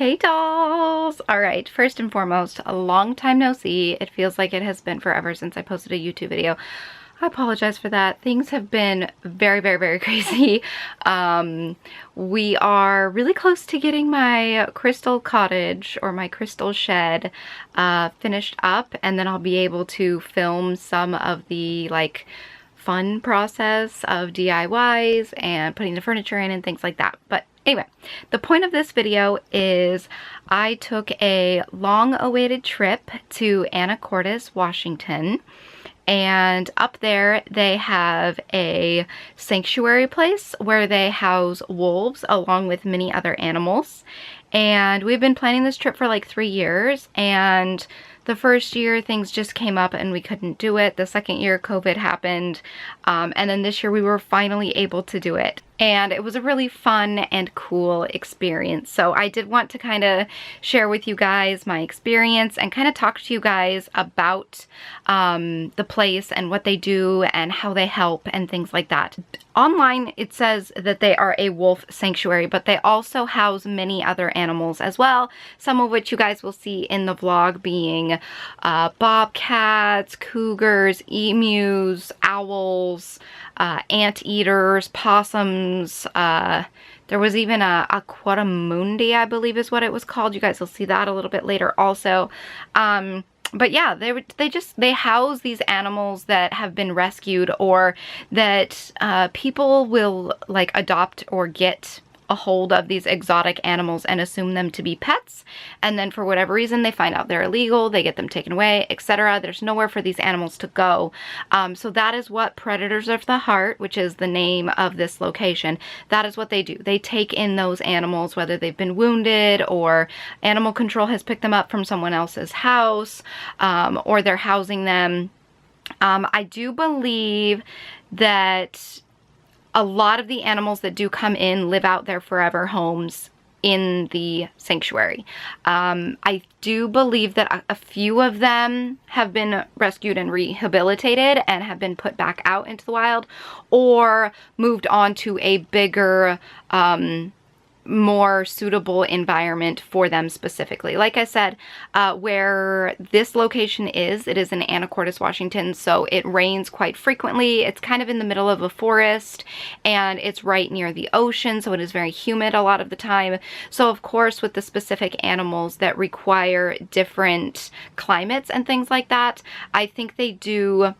Hey dolls! Alright, first and foremost, a long time no see. It feels like it has been forever since I posted a YouTube video. I apologize for that. Things have been very crazy. We are really close to getting my crystal cottage or my crystal shed finished up, and then I'll be able to film some of the fun process of DIYs and putting the furniture in and things like that. But anyway, the point of this video is I took a long-awaited trip to Anacortes, Washington, and up there they have a sanctuary place where they house wolves along with many other animals. And we've been planning this trip for like 3 years, and the first year things just came up and we couldn't do it. The second year COVID happened, and then this year we were finally able to do it. And it was a really fun and cool experience. So I did want to kind of share with you guys my experience and kind of talk to you guys about the place and what they do and how they help and things like that. Online, it says that they are a wolf sanctuary, but they also house many other animals as well, some of which you guys will see in the vlog, being bobcats, cougars, emus, owls, anteaters, possums. There was even a aquatamundi, I believe is what it was called. You guys will see that a little bit later also. But yeah, they house these animals that have been rescued, or that people will like adopt or get a hold of these exotic animals and assume them to be pets, and then for whatever reason they find out they're illegal, they get them taken away, etc. There's nowhere for these animals to go. So that is what Predators of the Heart, which is the name of this location, that is what they do. They take in those animals, whether they've been wounded or animal control has picked them up from someone else's house, or they're housing them. I do believe that a lot of the animals that do come in live out their forever homes in the sanctuary. I do believe that a few of them have been rescued and rehabilitated and have been put back out into the wild, or moved on to a bigger, more suitable environment for them specifically. Like I said, where this location is, it is in Anacortes, Washington, so it rains quite frequently. It's kind of in the middle of a forest, and it's right near the ocean, so it is very humid a lot of the time. So of course, with the specific animals that require different climates and things like that, I think they do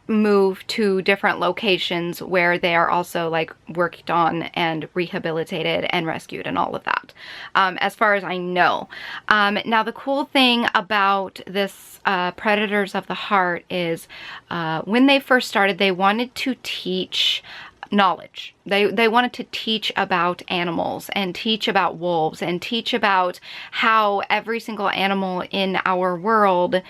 move to different locations where they are also like worked on and rehabilitated and rescued and all of that, as far as I know. Now the cool thing about this Predators of the Heart is when they first started, they wanted to teach knowledge. They wanted to teach about animals and teach about wolves and teach about how every single animal in our world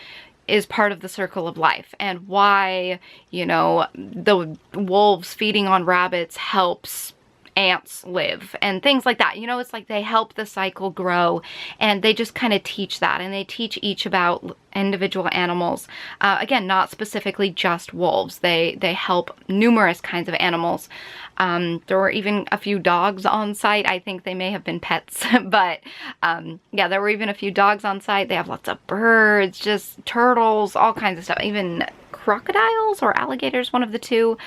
is part of the circle of life, and why, you know, the wolves feeding on rabbits helps ants live and things like that. You know, it's like they help the cycle grow, and they just kind of teach that, and they teach each about individual animals. Again, not specifically just wolves. They help numerous kinds of animals. There were even a few dogs on site. I think they may have been pets, but yeah, there were even a few dogs on site. They have lots of birds, just turtles, all kinds of stuff, even crocodiles or alligators, one of the two.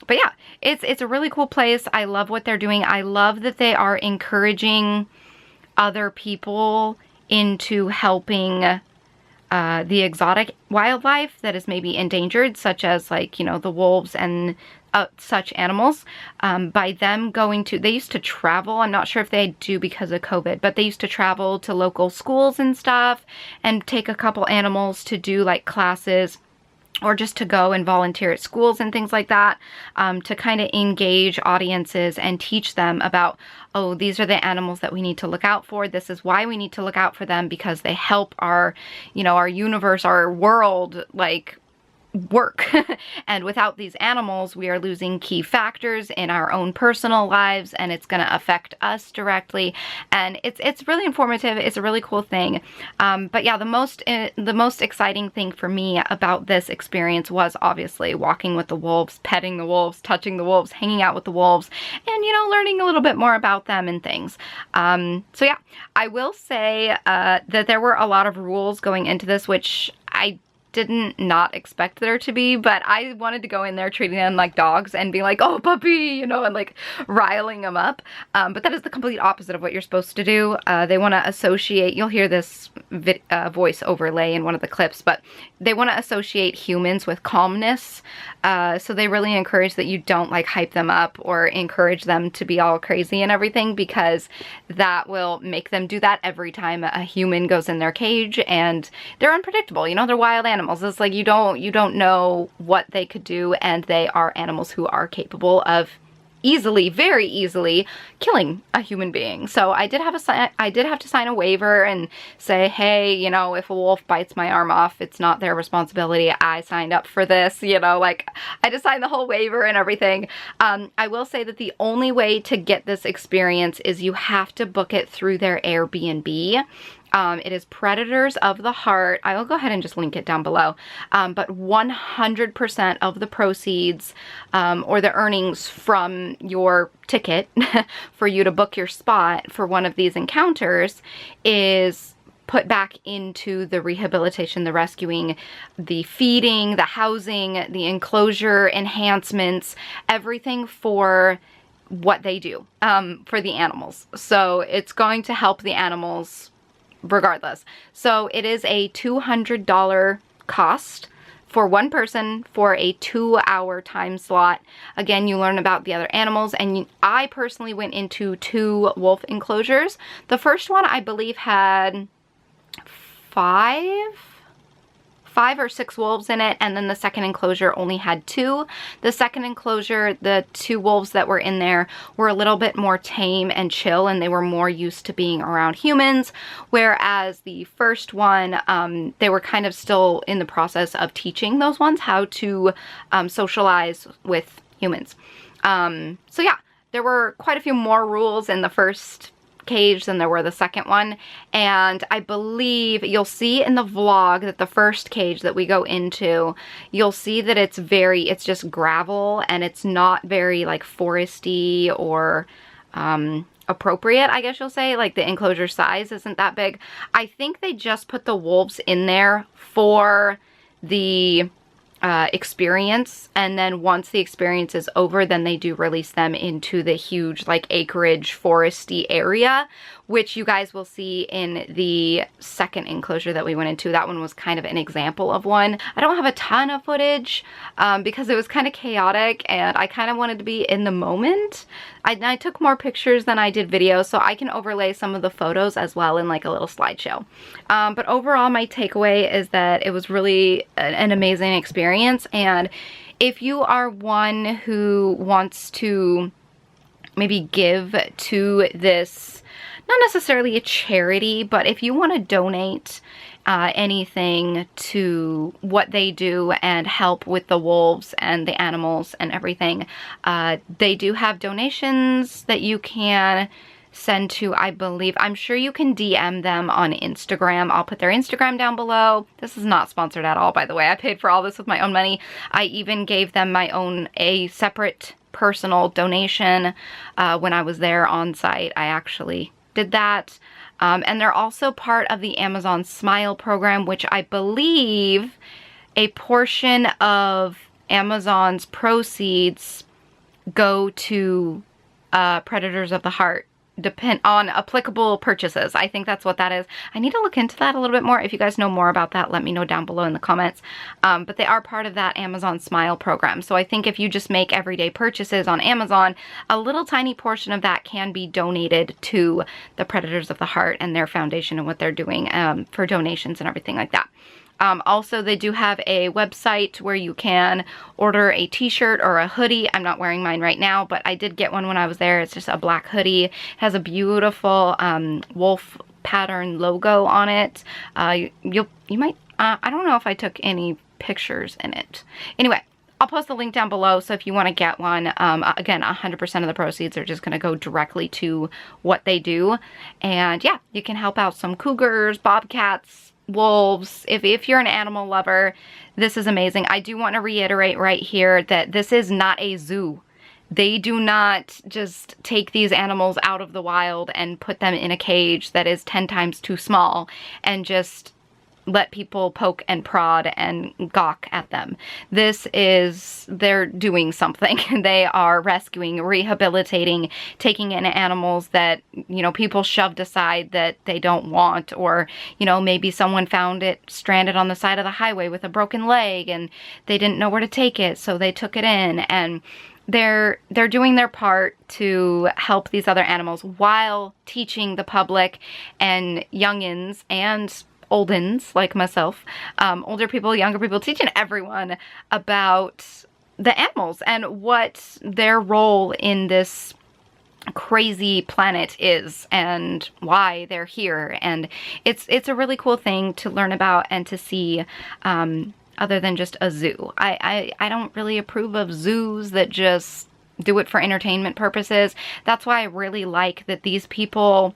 But yeah, it's a really cool place. I love what they're doing. I love that they are encouraging other people into helping the exotic wildlife that is maybe endangered, such as, like, you know, the wolves and such animals, by them going to, they used to travel, I'm not sure if they do because of COVID, but they used to travel to local schools and stuff and take a couple animals to do like classes, or just to go and volunteer at schools and things like that, to kind of engage audiences and teach them about, oh, these are the animals that we need to look out for. This is why we need to look out for them, because they help our, you know, our universe, our world, like, work. And without these animals, we are losing key factors in our own personal lives, and it's going to affect us directly. And it's really informative. It's a really cool thing. But yeah, the most exciting thing for me about this experience was obviously walking with the wolves, petting the wolves, touching the wolves, hanging out with the wolves, and, you know, learning a little bit more about them and things. So yeah, I will say that there were a lot of rules going into this, which I didn't not expect there to be, but I wanted to go in there treating them like dogs and be like, oh, puppy, you know, and like riling them up. But that is the complete opposite of what you're supposed to do. They want to associate, you'll hear this voice overlay in one of the clips, but they want to associate humans with calmness. So they really encourage that you don't like hype them up or encourage them to be all crazy and everything, because that will make them do that every time a human goes in their cage, and they're unpredictable. You know, they're wild animals. It's like you don't know what they could do, and they are animals who are capable of easily, very easily, killing a human being. So I did have to sign a waiver and say, hey, you know, if a wolf bites my arm off, it's not their responsibility. I signed up for this, you know, like I just signed the whole waiver and everything. I will say that the only way to get this experience is you have to book it through their Airbnb. It is Predators of the Heart. I will go ahead and just link it down below. But 100% of the proceeds or the earnings from your ticket for you to book your spot for one of these encounters is put back into the rehabilitation, the rescuing, the feeding, the housing, the enclosure enhancements, everything for what they do for the animals. So it's going to help the animals regardless. So it is a $200 cost for one person for a 2-hour time slot. Again, you learn about the other animals, and I personally went into 2 wolf enclosures. The first one, I believe, had 5 or 6 wolves in it, and then the second enclosure only had 2. The second enclosure, the 2 wolves that were in there were a little bit more tame and chill, and they were more used to being around humans, whereas the first one, they were kind of still in the process of teaching those ones how to socialize with humans. So yeah, there were quite a few more rules in the first cage than there were the second one, and I believe you'll see in the vlog that the first cage that we go into, you'll see that it's just gravel, and it's not very like foresty or appropriate, I guess you'll say. Like the enclosure size isn't that big. I think they just put the wolves in there for the experience, and then once the experience is over, then they do release them into the huge like acreage foresty area, which you guys will see in the second enclosure that we went into. That one was kind of an example of one. I don't have a ton of footage because it was kind of chaotic, and I kind of wanted to be in the moment. I took more pictures than I did videos, so I can overlay some of the photos as well in like a little slideshow. But overall, my takeaway is that it was really an amazing experience, and if you are one who wants to maybe give to this, not necessarily a charity, but if you want to donate anything to what they do and help with the wolves and the animals and everything, they do have donations that you can send to, I believe. I'm sure you can DM them on Instagram. I'll put their Instagram down below. This is not sponsored at all, by the way. I paid for all this with my own money. I even gave them a separate personal donation when I was there on site. I actually did that. And they're also part of the Amazon Smile program, which I believe a portion of Amazon's proceeds go to Predators of the Heart, depend on applicable purchases. I think that's what that is. I need to look into that a little bit more. If you guys know more about that, let me know down below in the comments. But they are part of that Amazon Smile program. So I think if you just make everyday purchases on Amazon, a little tiny portion of that can be donated to the Predators of the Heart and their foundation and what they're doing for donations and everything like that. Also, they do have a website where you can order a t-shirt or a hoodie. I'm not wearing mine right now, but I did get one when I was there. It's just a black hoodie. It has a beautiful wolf pattern logo on it. You might, I don't know if I took any pictures in it. Anyway, I'll post the link down below, so if you want to get one, again, 100% of the proceeds are just going to go directly to what they do. And yeah, you can help out some cougars, bobcats, wolves. If you're an animal lover, this is amazing. I do want to reiterate right here that this is not a zoo. They do not just take these animals out of the wild and put them in a cage that is 10 times too small and just let people poke and prod and gawk at them. They're doing something. They are rescuing, rehabilitating, taking in animals that, you know, people shoved aside that they don't want, or, you know, maybe someone found it stranded on the side of the highway with a broken leg and they didn't know where to take it, so they took it in. And they're doing their part to help these other animals while teaching the public and youngins and oldens like myself, older people, younger people, teaching everyone about the animals and what their role in this crazy planet is and why they're here. And it's a really cool thing to learn about and to see, other than just a zoo. I don't really approve of zoos that just do it for entertainment purposes. That's why I really like that these people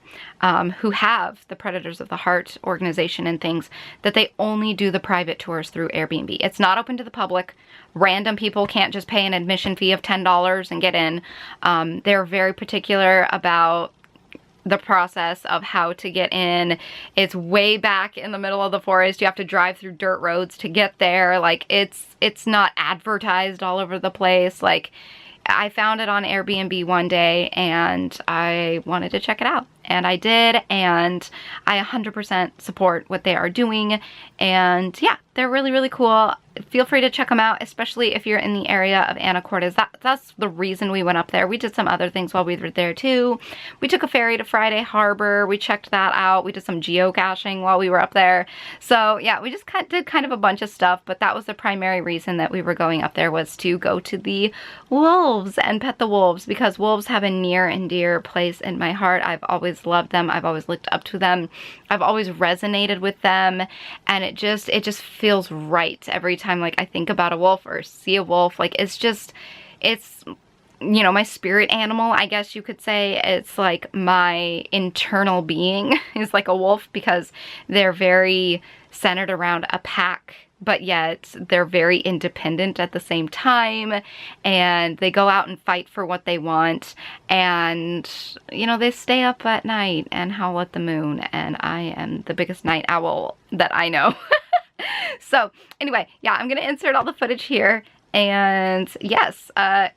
who have the Predators of the Heart organization and things, that they only do the private tours through Airbnb. It's not open to the public. Random people can't just pay an admission fee of $10 and get in. They're very particular about the process of how to get in. It's way back in the middle of the forest. You have to drive through dirt roads to get there. Like, it's not advertised all over the place. Like, I found it on Airbnb one day and I wanted to check it out. And I did, and I 100% support what they are doing. And yeah, they're really, really cool. Feel free to check them out, especially if you're in the area of Anacortes. That's the reason we went up there. We did some other things while we were there too. We took a ferry to Friday Harbor. We checked that out. We did some geocaching while we were up there. So yeah, we just did kind of a bunch of stuff, but that was the primary reason that we were going up there, was to go to the wolves and pet the wolves, because wolves have a near and dear place in my heart. I've always loved them. I've always looked up to them. I've always resonated with them, and it just feels right every time, like, I think about a wolf or see a wolf. Like, it's you know, my spirit animal, I guess you could say. It's like my internal being is like a wolf, because they're very centered around a pack, but yet they're very independent at the same time, and they go out and fight for what they want, and, you know, they stay up at night and howl at the moon, and I am the biggest night owl that I know. So anyway, yeah, I'm gonna insert all the footage here, and yes, I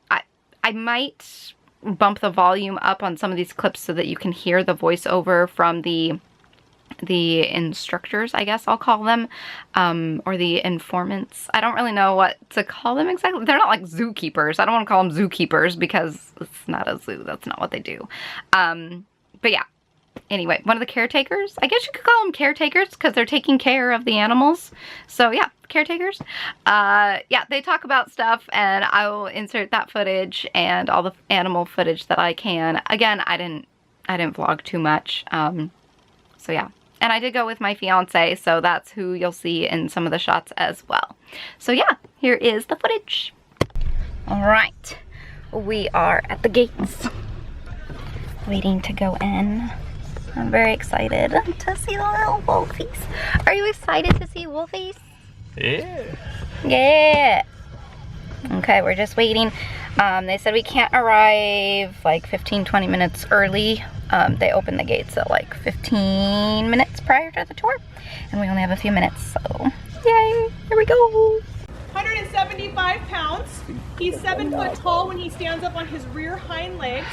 might bump the volume up on some of these clips so that you can hear the voiceover from the instructors, I guess I'll call them, or the informants. I don't really know what to call them exactly. They're not like zookeepers. I don't want to call them zookeepers because it's not a zoo. That's not what they do. But yeah. Anyway, one of the caretakers. I guess you could call them caretakers because they're taking care of the animals. So yeah, caretakers. Yeah, they talk about stuff, and I will insert that footage and all the animal footage that I can. Again, I didn't vlog too much. So yeah. And I did go with my fiance, so that's who you'll see in some of the shots as well. So yeah, here is the footage. All right, we are at the gates, waiting to go in. I'm very excited to see the little wolfies. Are you excited to see wolfies? Yeah. Yeah. Okay, we're just waiting. They said we can't arrive like 15-20 minutes early. They open the gates at like 15 minutes prior to the tour, and we only have a few minutes, so yay, here we go. 175 pounds. He's 7 foot tall when he stands up on his rear hind legs.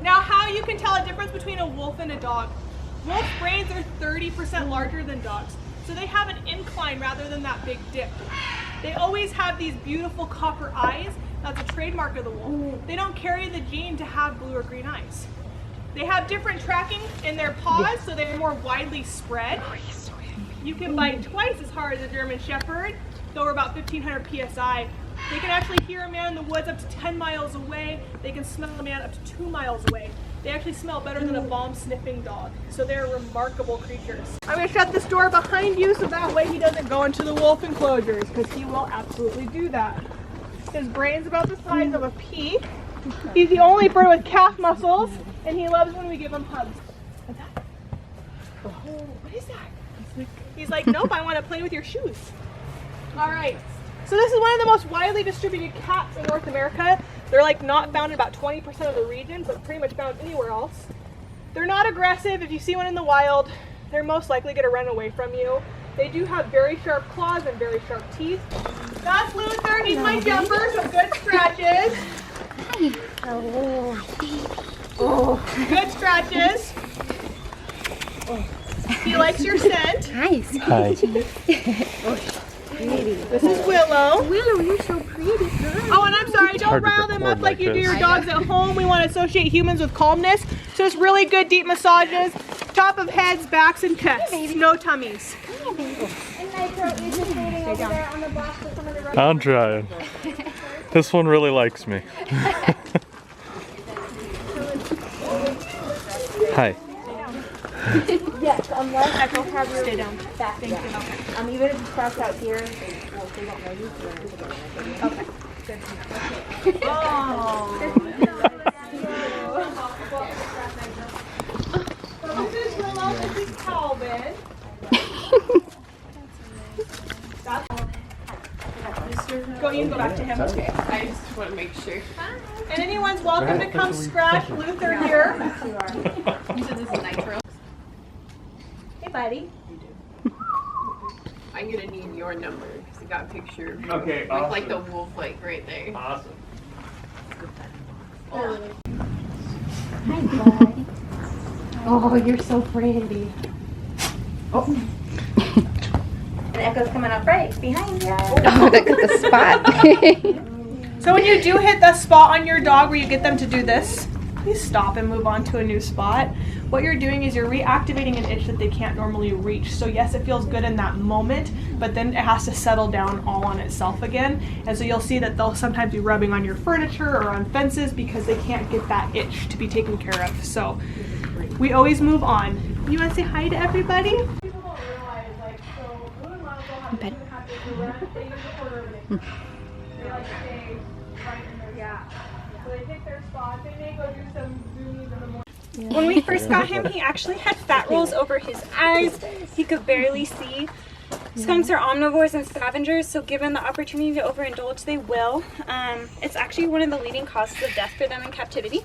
Now, how you can tell a difference between a wolf and a dog. Wolf brains are 30% larger than dogs, so they have an incline rather than that big dip. They always have these beautiful copper eyes. That's a trademark of the wolf. They don't carry the gene to have blue or green eyes. They have different tracking in their paws, so they're more widely spread. You can bite twice as hard as a German Shepherd, though we're about 1500 PSI. They can actually hear a man in the woods up to 10 miles away. They can smell a man up to 2 miles away. They actually smell better than a bomb-sniffing dog. So they're remarkable creatures. I'm gonna shut this door behind you so that way he doesn't go into the wolf enclosures, because he will absolutely do that. His brain's about the size of a pea. He's the only bird with calf muscles, and he loves when we give him hugs. What's that? Oh, what is that? He's like, nope, I want to play with your shoes. All right. So this is one of the most widely distributed cats in North America. They're like not found in about 20% of the region, but pretty much found anywhere else. They're not aggressive. If you see one in the wild, they're most likely going to run away from you. They do have very sharp claws and very sharp teeth. That's Luther. He's my jumper, so good scratches. Oh, good scratches. He likes your scent. Nice. Hi. This is Willow. Willow, you're so pretty, girl. Oh, and I'm sorry, don't hard to rile them record up like like you do this. your dogs at home. We want to associate humans with calmness. So it's really good deep massages, top of heads, backs, and chests. No tummies. And Nitro, you're just waiting over there on the block with some of the I'm trying. This one really likes me. Hi. Yes, unless you have your back. Thank you. Even if you cross out here, they don't know you. Okay. Good. Oh. So this is Willow. This is Calvin. You can go back to him. Okay. I just want to make sure. And anyone's welcome to come scratch Luther here. You said this is Nitro. Hey, buddy. I'm gonna need your number because I got a picture of you. Okay, Like the wolf, like right there. Awesome. Hi, buddy. Oh, you're so pretty. Oh. And Echo's coming up right behind you. Oh, look at the spot. So when you do hit the spot on your dog where you get them to do this, please stop and move on to a new spot. What you're doing is you're reactivating an itch that they can't normally reach. So yes, it feels good in that moment, but then it has to settle down all on itself again. And so you'll see that they'll sometimes be rubbing on your furniture or on fences because they can't get that itch to be taken care of. So we always move on. You want to say hi to everybody? People don't realize, like, so Blue and Lonzo have 2.5 acre run. They use a quarter of an acre. They like to stay right in their gap. So they pick their spot. They may go do some zoomies in the morning. When we first got him, he actually had fat rolls over his eyes. He could barely see. Skunks are omnivores and scavengers, so given the opportunity to overindulge, they will. It's actually one of the leading causes of death for them in captivity.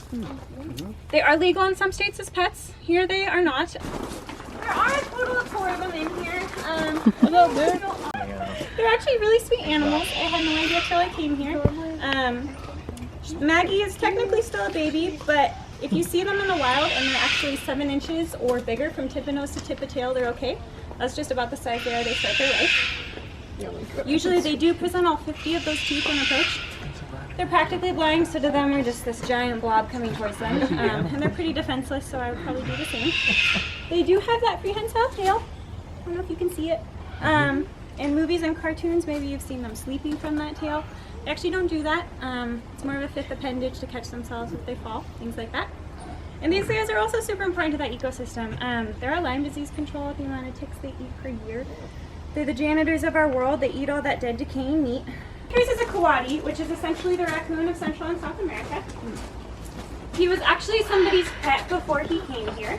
They are legal in some states as pets. Here they are not. There are a total of 4 of them in here. They're actually really sweet animals. I had no idea till I came here. Maggie is technically still a baby, but if you see them in the wild and they're actually 7 inches or bigger from tip of nose to tip of tail, they're okay. That's just about the size they are. They start their life. Usually they do present all 50 of those teeth when approached. They're practically blind, so to them we're just this giant blob coming towards them. And they're pretty defenseless, so I would probably do the same. They do have that prehensile tail. I don't know if you can see it. In movies and cartoons, maybe you've seen them sleeping from that tail. They actually don't do that. It's more of a 5th appendage to catch themselves if they fall, things like that. And these guys are also super important to that ecosystem. They're our Lyme disease control, the amount of ticks they eat per year. They're the janitors of our world. They eat all that dead decaying meat. Here's is a coati, which is essentially the raccoon of Central and South America. He was actually somebody's pet before he came here.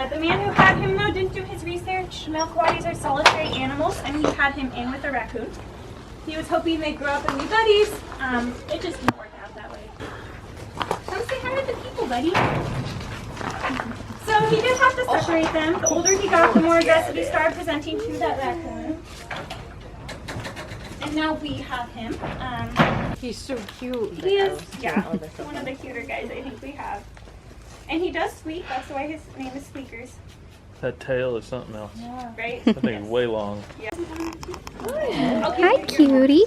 The man who had him, though, didn't do his research. Male coatis are solitary animals, and he had him in with a raccoon. He was hoping they'd grow up and be buddies. It just didn't work out that way. Come say hi to the people, buddy. So he did have to separate them. The older he got, the more aggressive he started presenting to that raccoon. And now we have him. He's so cute. He is, yeah, one of the cuter guys I think we have. And he does squeak, that's why his name is Squeakers, That tail is something else. right? That thing is way long. Yeah. Hi, cutie.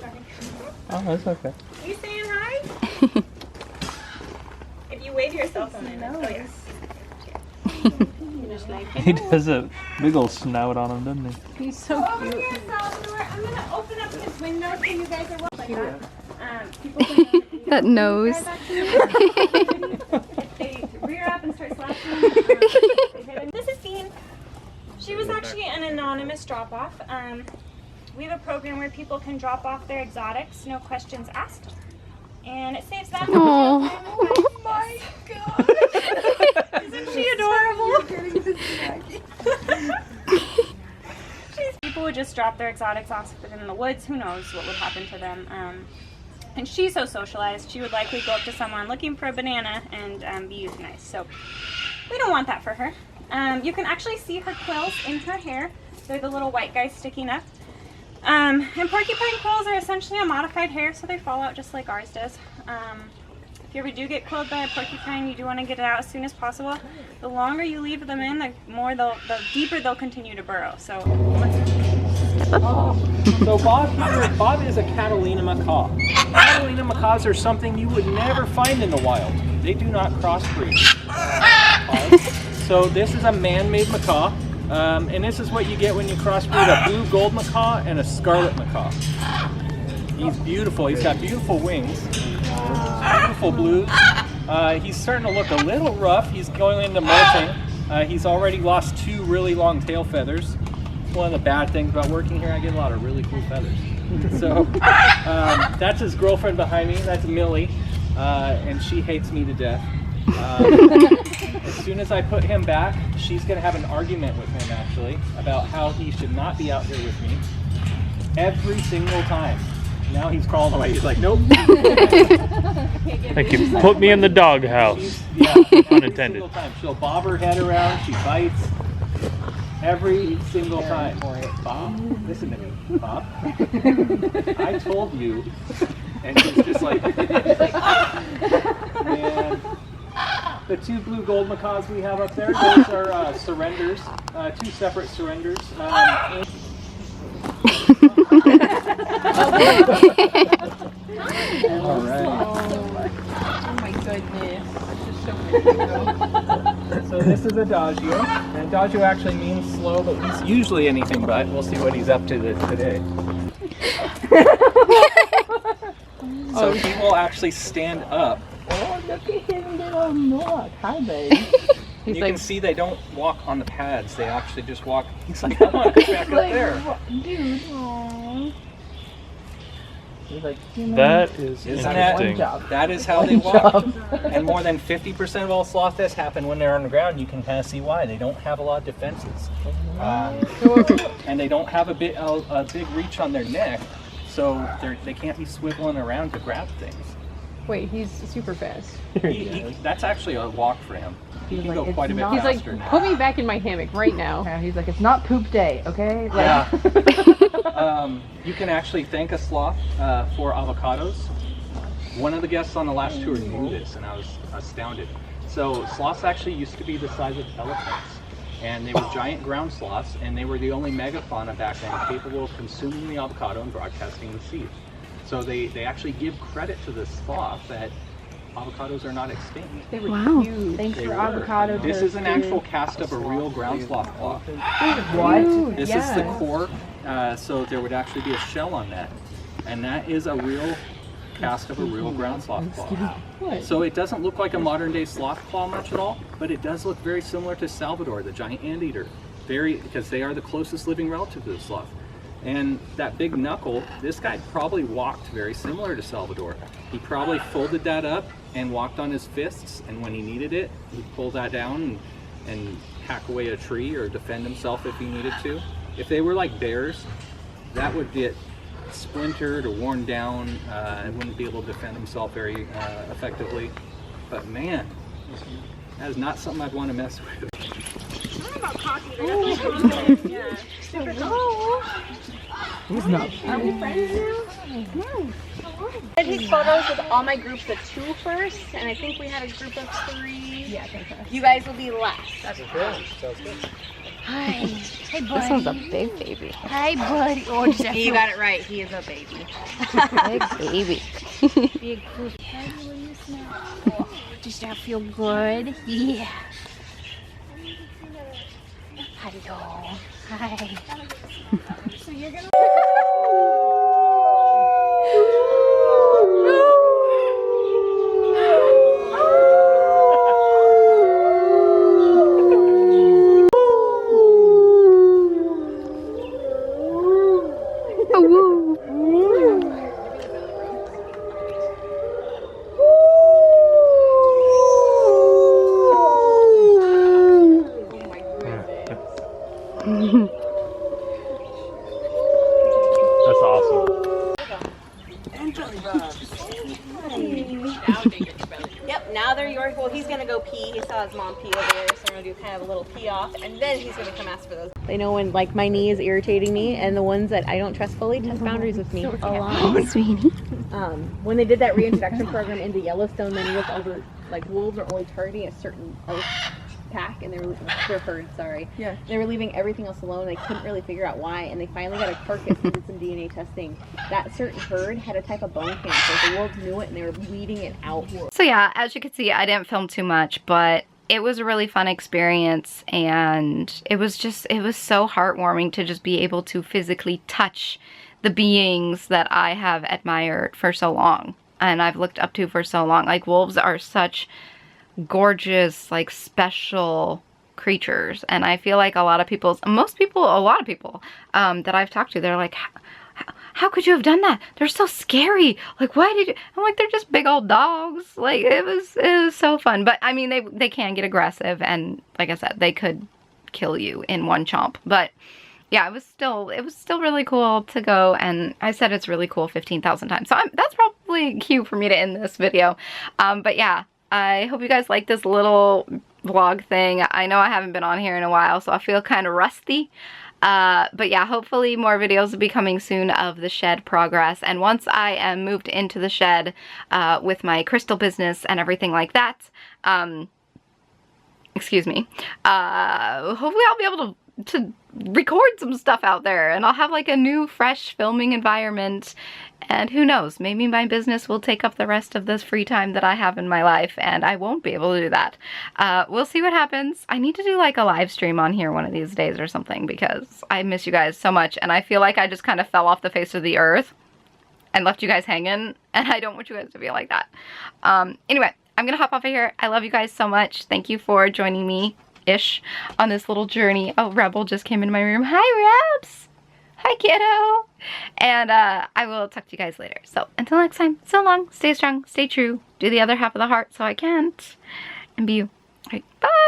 Oh, that's okay. You saying hi? If you wave your cell phone in it. Oh, yes. He does a big old snout on him, doesn't he? He's so Over cute. here, Salvador. I'm going to open up his window so you guys are welcome. like that. People can That nose. if they rear up and start slapping, they hit him. This is Dean. She was actually an anonymous drop-off. We have a program where people can drop off their exotics, no questions asked, and it saves them. Oh my god! Isn't she adorable? People would just drop their exotics off in the woods. Who knows what would happen to them? And she's so socialized, she would likely go up to someone looking for a banana and be euthanized. So we don't want that for her. You can actually see her quills in her hair. They're the little white guys sticking up. And porcupine quills are essentially a modified hair, so they fall out just like ours does. If you ever do get quilled by a porcupine, you do want to get it out as soon as possible. The longer you leave them in, the deeper they'll continue to burrow. So So Bob is a Catalina macaw. Catalina macaws are something you would never find in the wild. They do not crossbreed. So this is a man-made macaw, and this is what you get when you crossbreed a blue gold macaw and a scarlet macaw. He's beautiful. He's got beautiful wings, beautiful blues. He's starting to look a little rough. He's going into molting. He's already lost 2 really long tail feathers. One of the bad things about working here, I get a lot of really cool feathers. So that's his girlfriend behind me. That's Millie, and she hates me to death. As soon as I put him back, she's going to have an argument with him actually about how he should not be out here with me every single time. Now he's crawling away. He's like, nope. Thank you. Put me in the doghouse. Yeah, Unintended. every single time. She'll bob her head around. She bites. Every single time. Bob, listen to me. Bob, I told you. And she's just like, and the 2 blue gold macaws we have up there, those are surrenders, 2 separate surrenders. All right. Oh my goodness. This is so So this is Adagio, and Adagio actually means slow, but he's usually anything but. We'll see what he's up to today. So he will actually stand up. Oh, look at him, little Nook. Hi, baby. You can see they don't walk on the pads. They actually just walk. He's like, come on, come back up there. Dude, aww. He's like, That is Isn't interesting. that is how they walk. And more than 50% of all sloth deaths happen when they're on the ground. You can kind of see why. They don't have a lot of defenses. And they don't have a big reach on their neck, so they can't be swiveling around to grab things. wait, he's super fast. That's actually a walk for him. He can go quite a bit He's like, faster now. put me back in my hammock right now. Yeah, he's like, it's not poop day, okay? Like, Yeah. You can actually thank a sloth for avocados. One of the guests on the last tour knew this, and I was astounded. So sloths actually used to be the size of elephants, and they were giant ground sloths, and they were the only megafauna back then capable of consuming the avocado and broadcasting the seed. So they actually give credit to the sloth that avocados are not extinct. They were Wow. huge. thanks They for were. avocado This toast, is an dude. actual cast of a real ground sloth claw. What? This is the core, so there would actually be a shell on that. And that is a real cast of a real ground sloth claw. What? So it doesn't look like a modern day sloth claw much at all, but it does look very similar to Salvador, the giant anteater. Because they are the closest living relative to the sloth. And that big knuckle, this guy probably walked very similar to Salvador. He probably folded that up and walked on his fists, and when he needed it, he'd pull that down and hack away a tree or defend himself if he needed to. If they were like bears, that would get splintered or worn down. It wouldn't be able to defend himself very effectively. But man, that is not something I'd want to mess with. I don't know about cocky, they're definitely confident. Yeah. Super confident. He's not. Are we friends now? I take photos with all my groups of 2 first, and I think we had a group of 3. Yeah, okay. You guys will be last. Hi. Hey, buddy. This one's a big baby. Hi, buddy. Oh, does that You feel got it right. He is a baby. Big baby. big? What do you smell? Oh, does that feel good? Yeah. Hello. Hi. So you're gonna. go pee. He saw his mom pee over there, so we're gonna do kind of a little pee off, and then he's gonna come ask for those. They know when like my knee is irritating me, and the ones that I don't trust fully test boundaries with me a lot. Oh, sweetie. When they did that reintroduction program into Yellowstone, many of all the like wolves are only targeting a certain pack, and they were herd. Sorry. Yeah. They were leaving everything else alone. They couldn't really figure out why, and they finally got a carcass and did some DNA testing. That certain herd had a type of bone cancer. The wolves knew it, and they were weeding it out. So yeah, as you can see, I didn't film too much, but it was a really fun experience, and it was so heartwarming to just be able to physically touch the beings that I have admired for so long and I've looked up to for so long. Like, wolves are such gorgeous, like, special creatures, and I feel like a lot of people that I've talked to, they're like, how could you have done that? They're so scary. Like, why did you? I'm like, they're just big old dogs. Like, it was so fun. But I mean, they can get aggressive, and like I said, they could kill you in one chomp. But yeah, it was still really cool to go, and I said it's really cool 15,000 times. So that's probably cute for me to end this video. But yeah, I hope you guys like this little vlog thing. I know I haven't been on here in a while, so I feel kind of rusty. But yeah, hopefully more videos will be coming soon of the shed progress. And once I am moved into the shed with my crystal business and everything like that, excuse me, hopefully I'll be able to record some stuff out there, and I'll have like a new fresh filming environment, and who knows, maybe my business will take up the rest of this free time that I have in my life, and I won't be able to do that. We'll see what happens. I need to do like a live stream on here one of these days or something, because I miss you guys so much, and I feel like I just kind of fell off the face of the earth and left you guys hanging, and I don't want you guys to feel like that. Anyway, I'm gonna hop off of here. I love you guys so much. Thank you for joining me on this little journey. Oh, Rebel just came into my room. Hi, Rebs. Hi, kiddo. And I will talk to you guys later. So until next time, so long, stay strong, stay true, do the other half of the heart so I can't, and be you. All right, bye.